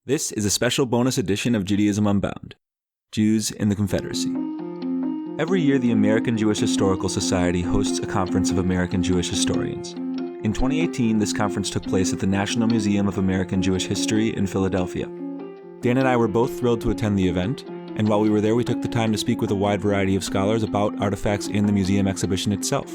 This is a special bonus edition of Judaism Unbound, Jews in the Confederacy. Every year, the American Jewish Historical Society hosts a conference of American Jewish historians. In 2018, this conference took place at the National Museum of American Jewish History in Philadelphia. Dan and I were both thrilled to attend the event, and while we were there, we took the time to speak with a wide variety of scholars about artifacts in the museum exhibition itself.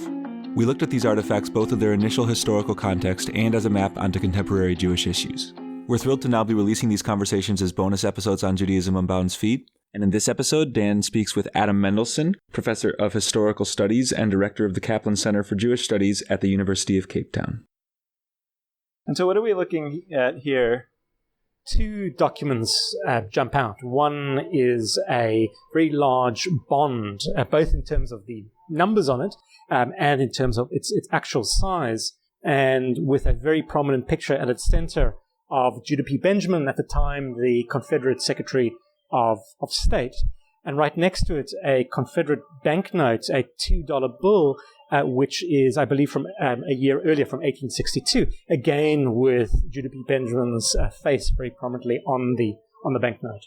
We looked at these artifacts both in their initial historical context and as a map onto contemporary Jewish issues. We're thrilled to now be releasing these conversations as bonus episodes on Judaism Unbound's feed. And in this episode, Dan speaks with Adam Mendelsohn, Professor of Historical Studies and Director of the Kaplan Center for Jewish Studies at the University of Cape Town. And so what are we looking at here? Two documents jump out. One is a very large bond, both in terms of the numbers on it and in terms of its actual size, and with a very prominent picture at its center of Judah P. Benjamin, at the time the Confederate Secretary of State. And right next to it, a Confederate banknote, a $2 bill, which is, I believe, from a year earlier, from 1862, again with Judah P. Benjamin's face very prominently on the banknote.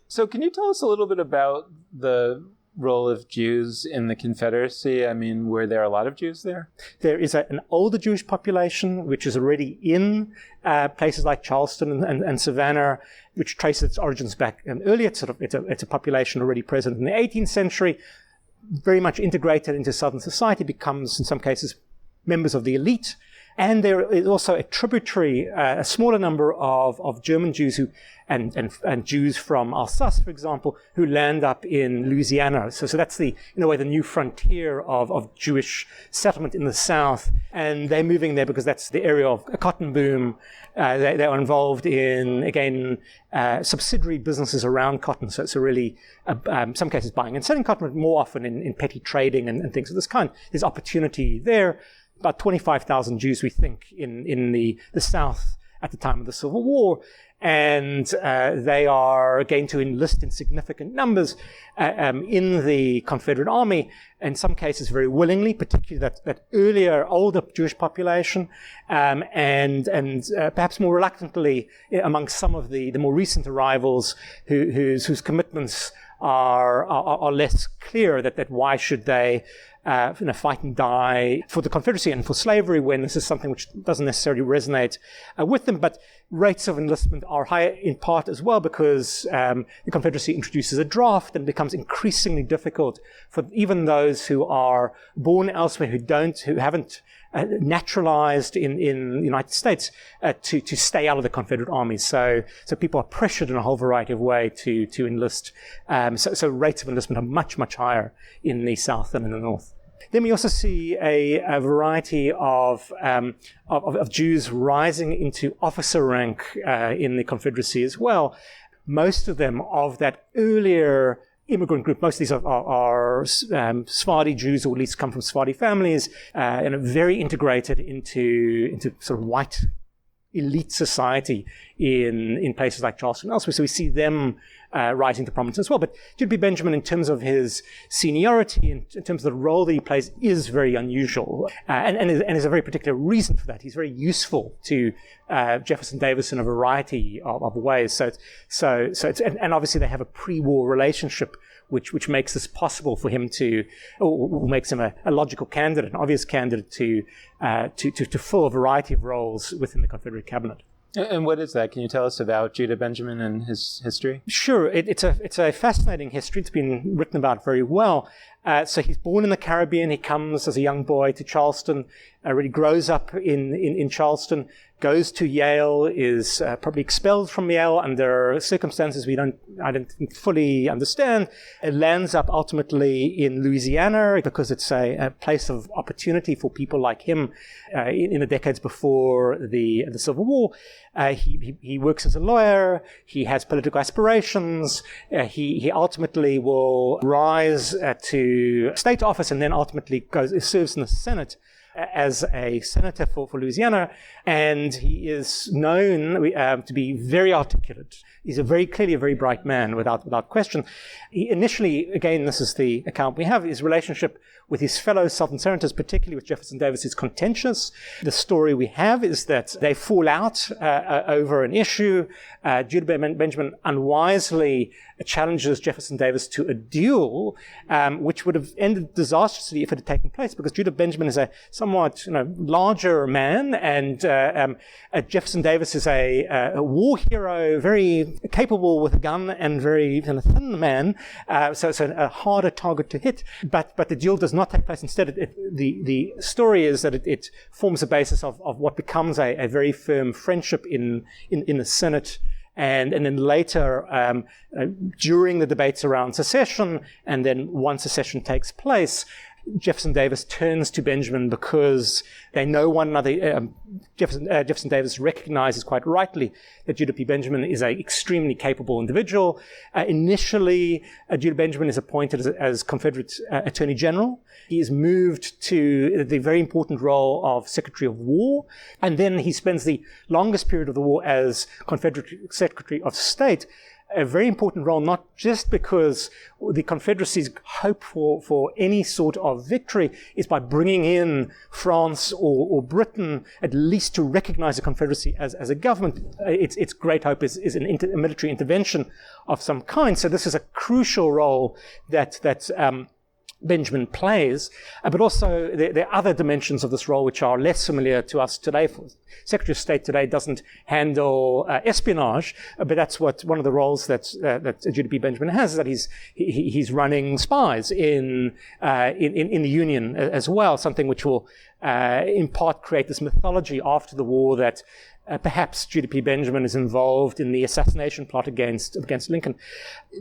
So can you tell us a little bit about the role of Jews in the Confederacy? I mean, were there a lot of Jews there? There is an older Jewish population, which is already in places like Charleston and Savannah, which traces its origins back earlier. It's a population already present in the 18th century, very much integrated into Southern society, becomes, in some cases, members of the elite. And there is also a tributary, a smaller number of German Jews and Jews from Alsace, for example, who land up in Louisiana. So that's in a way, the new frontier of Jewish settlement in the South. And they're moving there because that's the area of a cotton boom. They are involved in, again, subsidiary businesses around cotton. So it's really, some cases, buying and selling cotton, but more often in petty trading and things of this kind. There's opportunity there. About 25,000 Jews, we think, in the South at the time of the Civil War. And they are going to enlist in significant numbers in the Confederate Army, in some cases very willingly, particularly that earlier, older Jewish population, and perhaps more reluctantly amongst some of the more recent arrivals whose commitments are less clear, that why should they fight and die for the Confederacy and for slavery, when this is something which doesn't necessarily resonate with them. But rates of enlistment are higher in part as well because the Confederacy introduces a draft, and it becomes increasingly difficult for even those who are born elsewhere, who haven't naturalized in the United States to stay out of the Confederate Army. So people are pressured in a whole variety of ways to enlist. So rates of enlistment are much, much higher in the South than in the North. Then we also see a variety of Jews rising into officer rank in the Confederacy as well. Most of them of that earlier immigrant group. Most of these are Sephardi Jews, or at least come from Sephardi families, and are very integrated into sort of white elite society in places like Charleston and elsewhere. So we see them rising to prominence as well. But Judah P. Benjamin, in terms of his seniority, in terms of the role that he plays, is very unusual. And there's a very particular reason for that. He's very useful to Jefferson Davis in a variety of ways. So it's, and obviously they have a pre-war relationship, which makes this possible for him or makes him a logical candidate, an obvious candidate to fill a variety of roles within the Confederate cabinet. And what is that? Can you tell us about Judah Benjamin and his history? Sure. It's a fascinating history. It's been written about very well. So he's born in the Caribbean. He comes as a young boy to Charleston, really grows up in Charleston, goes to Yale, is probably expelled from Yale under circumstances I don't fully understand. It lands up ultimately in Louisiana because it's a place of opportunity for people like him in the decades before the Civil War. He works as a lawyer. He has political aspirations. He ultimately will rise to state office and then ultimately serves in the Senate. as a senator for Louisiana, and he is known to be very articulate. He's clearly a very bright man, without question. He initially, again, this is the account we have, his relationship with his fellow Southern senators, particularly with Jefferson Davis, is contentious. The story we have is that they fall out over an issue. Judah Benjamin unwisely challenges Jefferson Davis to a duel, which would have ended disastrously if it had taken place, because Judah Benjamin is a somewhat larger man, and Jefferson Davis is a war hero, very capable with a gun and very thin man, so a harder target to hit. But the duel does not take place. Instead, the story is that it forms a basis of what becomes a very firm friendship in the Senate. And then later, during the debates around secession, and then once secession takes place, Jefferson Davis turns to Benjamin because they know one another. Jefferson Davis recognizes quite rightly that Judah P. Benjamin is an extremely capable individual. Initially, Judah Benjamin is appointed as Confederate Attorney General. He is moved to the very important role of Secretary of War, and then he spends the longest period of the war as Confederate Secretary of State. A very important role, not just because the Confederacy's hope for any sort of victory is by bringing in France or Britain, at least to recognize the Confederacy as a government. Its great hope is a military intervention of some kind. So this is a crucial role that Benjamin plays, but also there are other dimensions of this role which are less familiar to us today. Secretary of State today doesn't handle espionage, but that's one of the roles that Judah P. Benjamin has, is that he's running spies in the Union as well, something which will in part create this mythology after the war that perhaps Judah P. Benjamin is involved in the assassination plot against Lincoln.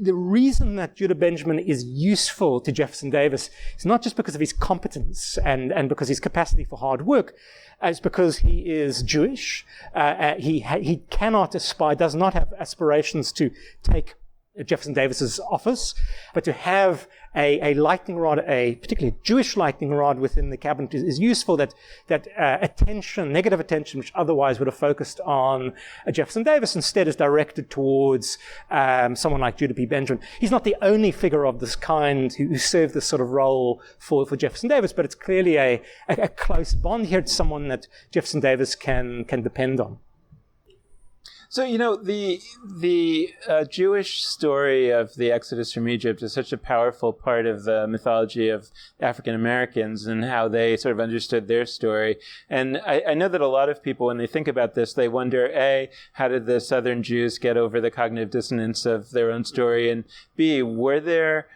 The reason that Judah Benjamin is useful to Jefferson Davis is not just because of his competence and because his capacity for hard work. It's because he is Jewish. He cannot aspire, does not have aspirations to take Jefferson Davis's office, but to have a lightning rod, a particularly Jewish lightning rod within the cabinet is useful. That attention, negative attention, which otherwise would have focused on Jefferson Davis, instead is directed towards someone like Judah P. Benjamin. He's not the only figure of this kind who served this sort of role for Jefferson Davis, but it's clearly a close bond here. It's someone that Jefferson Davis can depend on. So, the Jewish story of the Exodus from Egypt is such a powerful part of the mythology of African Americans and how they sort of understood their story. And I know that a lot of people, when they think about this, they wonder, A, how did the Southern Jews get over the cognitive dissonance of their own story? And B, were there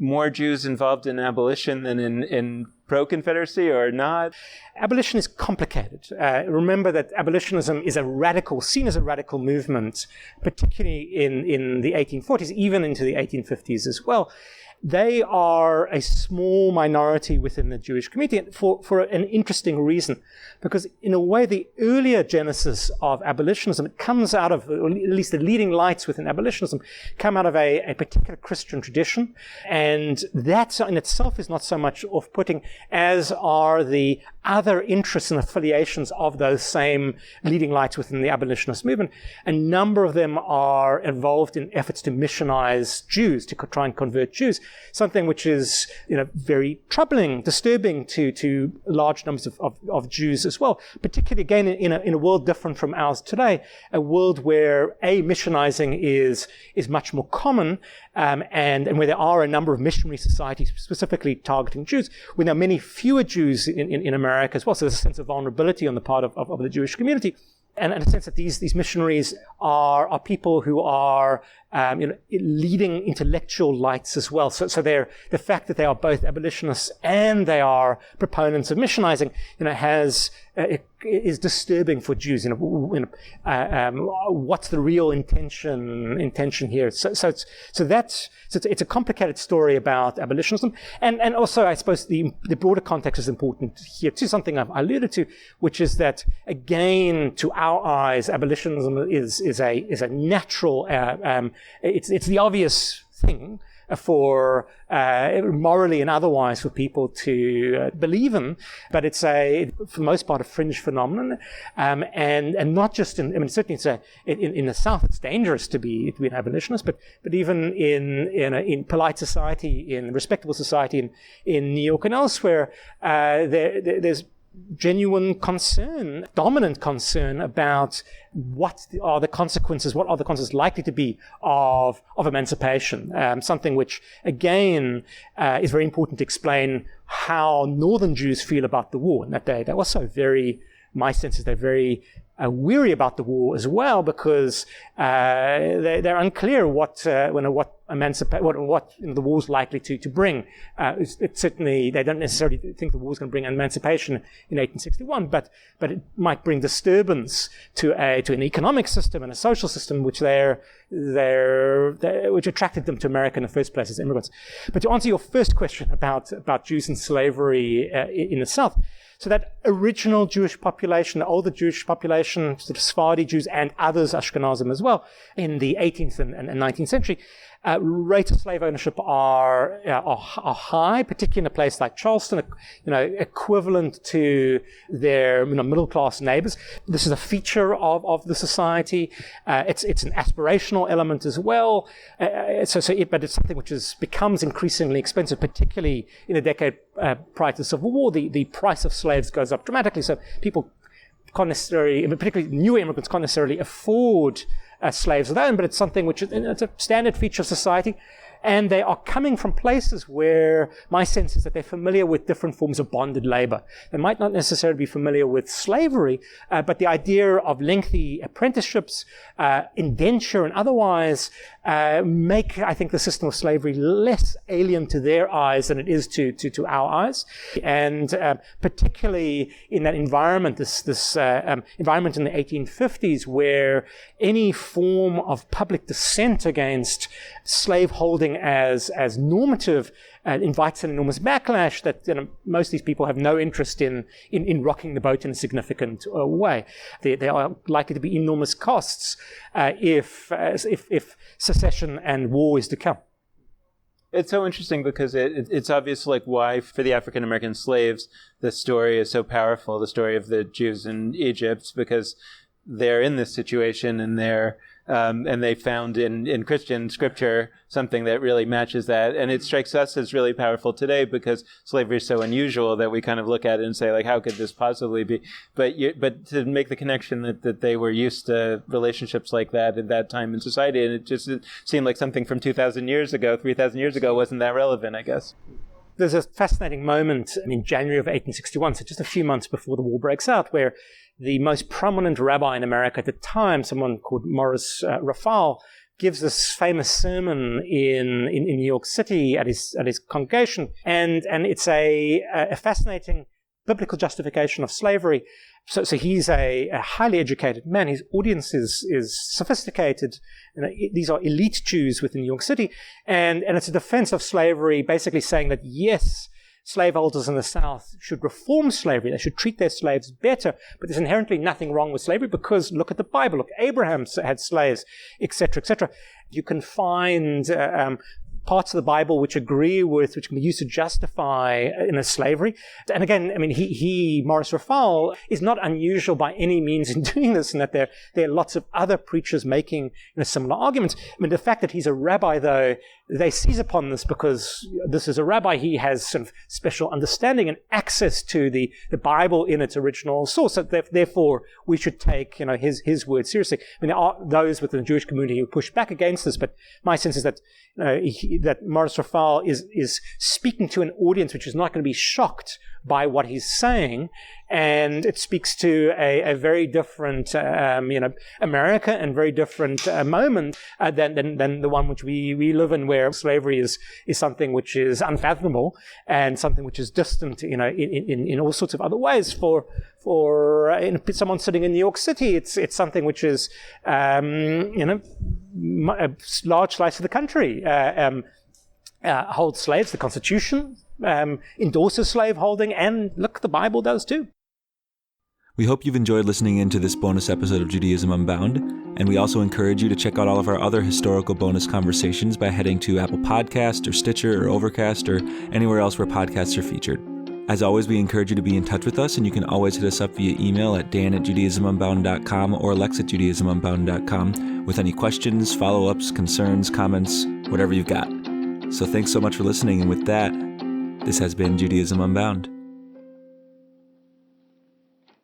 more Jews involved in abolition than in pro-Confederacy or not? Abolition is complicated. Remember that abolitionism is seen as a radical movement, particularly in the 1840s, even into the 1850s as well. They are a small minority within the Jewish community for an interesting reason, because in a way the earlier genesis of abolitionism, it comes out of, or at least the leading lights within abolitionism, come out of a particular Christian tradition, and that in itself is not so much off-putting as are the other interests and affiliations of those same leading lights within the abolitionist movement. A number of them are involved in efforts to missionize Jews, to try and convert Jews, something which is very troubling, disturbing to large numbers of Jews as well, particularly again in a world different from ours today, a world where missionizing is much more common, and where there are a number of missionary societies specifically targeting Jews, when there are many fewer Jews in America as well. So there's a sense of vulnerability on the part of the Jewish community. And a sense that these missionaries are people who are leading intellectual lights as well. So the fact that they are both abolitionists and they are proponents of missionizing, is disturbing for Jews. What's the real intention here? So it's a complicated story about abolitionism, and also I suppose the broader context is important here too. Something I've alluded to, which is that again, to our eyes, abolitionism is a natural. It's the obvious thing. for morally and otherwise for people to believe in, but it's for the most part, a fringe phenomenon, and not just certainly in the South, it's dangerous to be an abolitionist, but even in polite society, in respectable society, in New York and elsewhere, there's genuine concern, dominant concern about what are the consequences likely to be of emancipation. Something which, again, is very important to explain how Northern Jews feel about the war. And that they're also very, my sense is they're very weary about the war as well, because they're unclear what the war's likely to bring. It's certainly, they don't necessarily think the war's going to bring emancipation in 1861, but it might bring disturbance to an economic system and a social system which which attracted them to America in the first place as immigrants. But to answer your first question about Jews and slavery in the South. So that original Jewish population, the older Jewish population, sort of Sephardi Jews and others, Ashkenazim as well, in the 18th and 19th century, rates of slave ownership are high, particularly in a place like Charleston, equivalent to their middle class neighbors. This is a feature of the society. It's an aspirational element as well. But it's something which becomes increasingly expensive, particularly in the decade prior to the Civil War. The price of slaves goes up dramatically, so people can't necessarily, particularly new immigrants, can't necessarily afford slaves of their own, but it's something which it's a standard feature of society. And they are coming from places where my sense is that they're familiar with different forms of bonded labor. They might not necessarily be familiar with slavery, but the idea of lengthy apprenticeships, indenture and otherwise, make, I think, the system of slavery less alien to their eyes than it is to our eyes. And particularly in that environment, this environment in the 1850s, where any form of public dissent against slaveholding as normative invites an enormous backlash that most of these people have no interest in rocking the boat in a significant way. There are likely to be enormous costs if secession and war is to come. It's so interesting because it's obvious why for the African American slaves the story is so powerful, the story of the Jews in Egypt, because they're in this situation and they found in Christian scripture something that really matches that. And it strikes us as really powerful today because slavery is so unusual that we kind of look at it and say, how could this possibly be? But to make the connection that they were used to relationships like that at that time in society, and it just seemed like something from 2,000 years ago, 3,000 years ago wasn't that relevant, I guess. There's a fascinating moment in January of 1861, so just a few months before the war breaks out, where the most prominent rabbi in America at the time, someone called Morris Raphael, gives this famous sermon in New York City at his congregation, and it's a fascinating biblical justification of slavery. So he's a highly educated man. His audience is sophisticated. These are elite Jews within New York City, and it's a defense of slavery, basically saying that yes, slaveholders in the South should reform slavery. They should treat their slaves better. But there's inherently nothing wrong with slavery because look at the Bible. Look, Abraham had slaves, etc., etc. You can find parts of the Bible which which can be used to justify slavery. And again, Morris Raphael is not unusual by any means in doing this, and that there are lots of other preachers making similar arguments. The fact that he's a rabbi, though, they seize upon this because this is a rabbi. He has sort of special understanding and access to the Bible in its original source. So therefore, we should take his word seriously. There are those within the Jewish community who push back against this, but my sense is that that Morris Raphael is speaking to an audience which is not going to be shocked by what he's saying, and it speaks to a very different America and very different moment than the one which we live in, where slavery is something which is unfathomable and something which is distant in all sorts of other ways. For someone sitting in New York City, it's something which is a large slice of the country holds slaves. The Constitution endorses slaveholding, and look, the Bible does too. We hope you've enjoyed listening in to this bonus episode of Judaism Unbound, And we also encourage you to check out all of our other historical bonus conversations by heading to Apple Podcast or Stitcher or Overcast or anywhere else where podcasts are featured. As always, we encourage you to be in touch with us, and you can always hit us up via email at dan@judaismunbound.com or lex@judaismunbound.com with any questions, follow-ups, concerns, comments, whatever you've got. So thanks so much for listening, and with that, this has been Judaism Unbound.